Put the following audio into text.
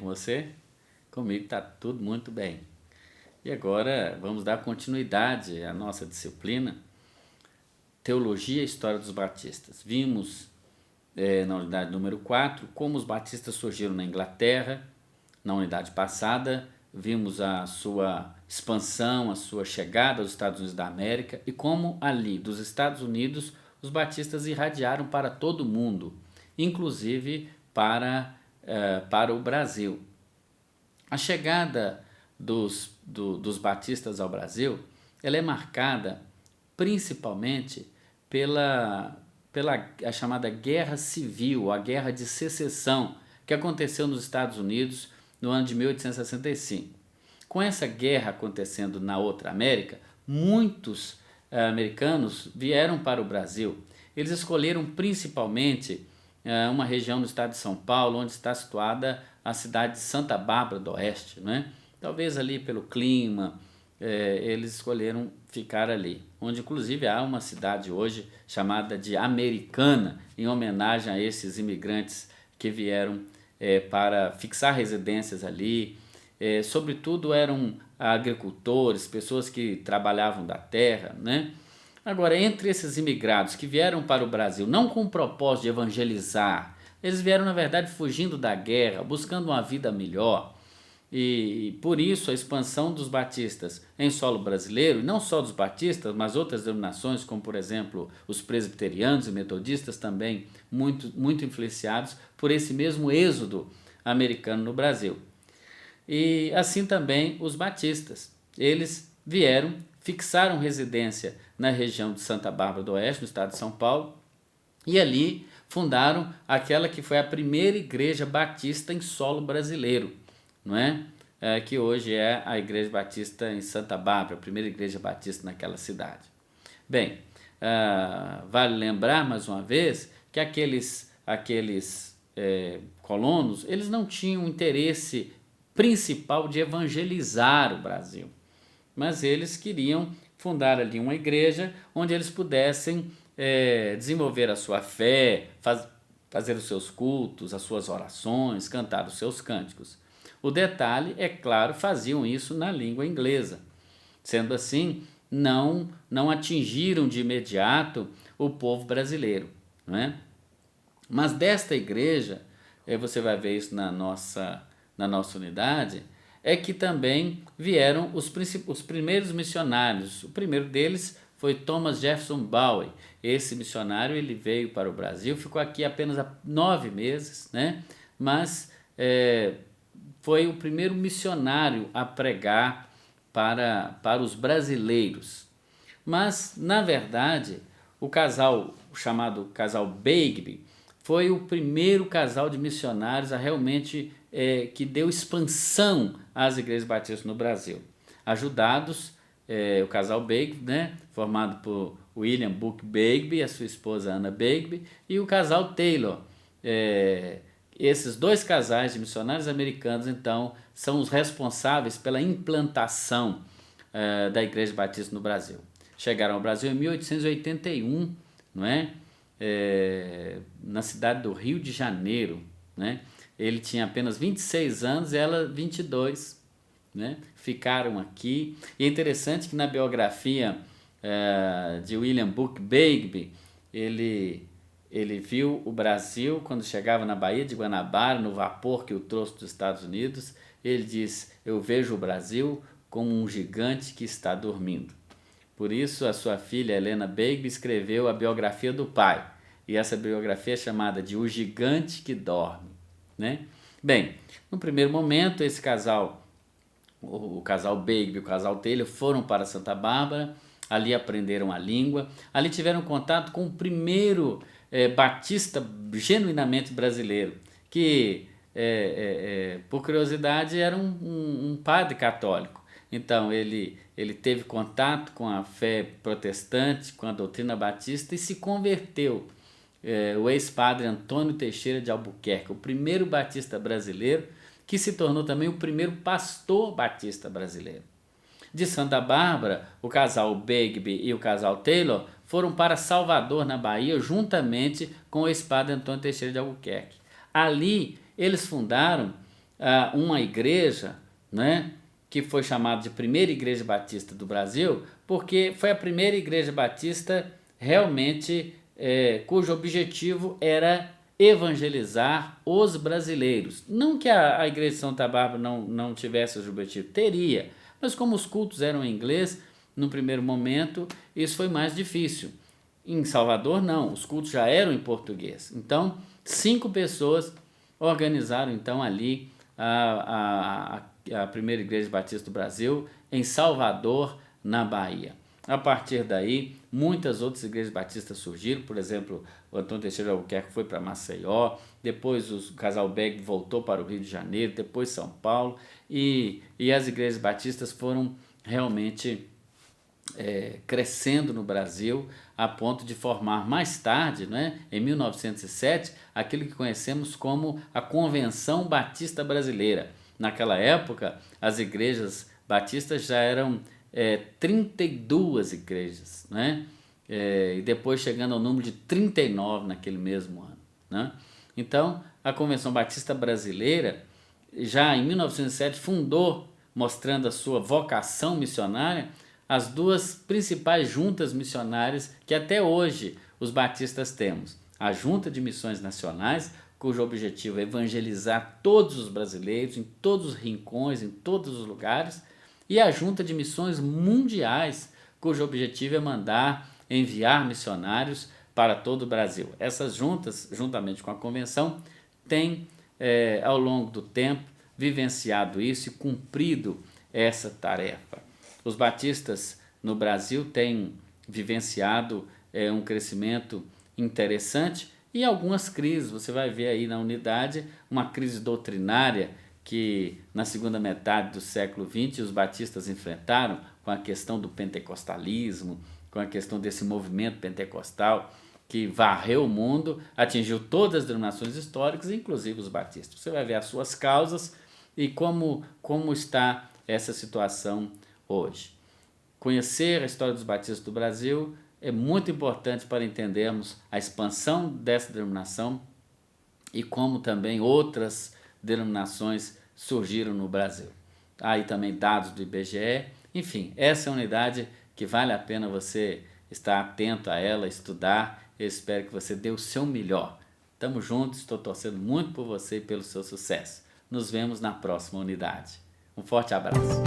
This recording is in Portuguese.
você? Comigo está tudo muito bem. E agora vamos dar continuidade à nossa disciplina Teologia e História dos Batistas. Vimos na unidade número 4 como os batistas surgiram na Inglaterra. Na unidade passada vimos a sua expansão, a sua chegada aos Estados Unidos da América e como ali dos Estados Unidos os batistas irradiaram para todo o mundo, inclusive para o Brasil. A chegada dos batistas ao Brasil, ela é marcada principalmente pela a chamada Guerra Civil, a Guerra de Secessão, que aconteceu nos Estados Unidos no ano de 1865. Com essa guerra acontecendo na outra América, muitos americanos vieram para o Brasil. Eles escolheram principalmente uma região no estado de São Paulo, onde está situada a cidade de Santa Bárbara do Oeste, né? Talvez ali pelo clima, eles escolheram ficar ali, onde inclusive há uma cidade hoje chamada de Americana, em homenagem a esses imigrantes que vieram para fixar residências ali. Sobretudo eram agricultores, pessoas que trabalhavam da terra, né? Agora, entre esses imigrados que vieram para o Brasil não com o propósito de evangelizar, eles vieram na verdade fugindo da guerra, buscando uma vida melhor. E por isso a expansão dos batistas em solo brasileiro, e não só dos batistas, mas outras denominações, como por exemplo os presbiterianos e metodistas também, muito influenciados por esse mesmo êxodo americano no Brasil. E assim também os batistas. Eles vieram, fixaram residência na região de Santa Bárbara do Oeste, no estado de São Paulo, e ali fundaram aquela que foi a primeira igreja batista em solo brasileiro, não é? Que hoje é a Igreja Batista em Santa Bárbara, a primeira igreja batista naquela cidade. Bem, vale lembrar mais uma vez que aqueles colonos, eles não tinham interesse principal de evangelizar o Brasil, mas eles queriam fundar ali uma igreja onde eles pudessem desenvolver a sua fé, fazer os seus cultos, as suas orações, cantar os seus cânticos. O detalhe, é claro, faziam isso na língua inglesa. Sendo assim, não atingiram de imediato o povo brasileiro, não é? Mas desta igreja, você vai ver isso na nossa unidade, é que também vieram os primeiros missionários. O primeiro deles foi Thomas Jefferson Bowie. Esse missionário ele veio para o Brasil, ficou aqui apenas há 9 meses, né? Mas foi o primeiro missionário a pregar para os brasileiros. Mas, na verdade, o chamado casal Begbie, foi o primeiro casal de missionários a realmente que deu expansão às igrejas batistas no Brasil. Ajudados, o casal Begbie, né, formado por William Book Begbie e a sua esposa Anna Begbie, e o casal Taylor. Esses dois casais de missionários americanos, então, são os responsáveis pela implantação da Igreja Batista no Brasil. Chegaram ao Brasil em 1881, não é? Na cidade do Rio de Janeiro, né? Ele tinha apenas 26 anos e ela 22, né? Ficaram aqui. E é interessante que na biografia de William Book Begbie, ele viu o Brasil quando chegava na Baía de Guanabara, no vapor que o trouxe dos Estados Unidos. Ele diz: eu vejo o Brasil como um gigante que está dormindo. Por isso a sua filha Helena Begbie escreveu a biografia do pai. E essa biografia é chamada de O Gigante que Dorme, né? Bem, no primeiro momento esse casal, o casal Begbie e o casal Taylor, foram para Santa Bárbara. Ali aprenderam a língua, ali tiveram contato com o primeiro batista genuinamente brasileiro, que, por curiosidade, era um padre católico. Então, ele teve contato com a fé protestante, com a doutrina batista e se converteu. O ex-padre Antônio Teixeira de Albuquerque, o primeiro batista brasileiro, que se tornou também o primeiro pastor batista brasileiro. De Santa Bárbara, o casal Begbie e o casal Taylor foram para Salvador, na Bahia, juntamente com o ex-padre Antônio Teixeira de Albuquerque. Ali, eles fundaram uma igreja, né, que foi chamada de Primeira Igreja Batista do Brasil, porque foi a primeira igreja batista realmente cujo objetivo era evangelizar os brasileiros. Não que a igreja de Santa Bárbara não tivesse esse objetivo, teria, mas como os cultos eram em inglês, no primeiro momento, isso foi mais difícil. Em Salvador, não, os cultos já eram em português. Então, 5 pessoas organizaram então ali a primeira igreja batista do Brasil, em Salvador, na Bahia. A partir daí, muitas outras igrejas batistas surgiram, por exemplo, o Antônio Teixeira Albuquerque foi para Maceió, depois o Casal Beg voltou para o Rio de Janeiro, depois São Paulo, e as igrejas batistas foram realmente crescendo no Brasil, a ponto de formar mais tarde, né, em 1907, aquilo que conhecemos como a Convenção Batista Brasileira. Naquela época, as igrejas batistas já eram 32 igrejas, né? E depois chegando ao número de 39 naquele mesmo ano, né? Então, a Convenção Batista Brasileira, já em 1907, fundou, mostrando a sua vocação missionária, as duas principais juntas missionárias que até hoje os batistas temos. A Junta de Missões Nacionais, cujo objetivo é evangelizar todos os brasileiros, em todos os rincões, em todos os lugares, e a Junta de Missões Mundiais, cujo objetivo é enviar missionários para todo o Brasil. Essas juntas, juntamente com a convenção, têm, ao longo do tempo, vivenciado isso e cumprido essa tarefa. Os batistas no Brasil têm vivenciado um crescimento interessante e algumas crises. Você vai ver aí na unidade uma crise doutrinária que na segunda metade do século XX os batistas enfrentaram com a questão do pentecostalismo, com a questão desse movimento pentecostal que varreu o mundo, atingiu todas as denominações históricas, inclusive os batistas. Você vai ver as suas causas e como está essa situação hoje. Conhecer a história dos batistas do Brasil é muito importante para entendermos a expansão dessa denominação e como também outras denominações surgiram no Brasil. Há aí também dados do IBGE. Enfim, essa é uma unidade que vale a pena você estar atento a ela, estudar. Eu espero que você dê o seu melhor. Tamo juntos, estou torcendo muito por você e pelo seu sucesso. Nos vemos na próxima unidade. Um forte abraço.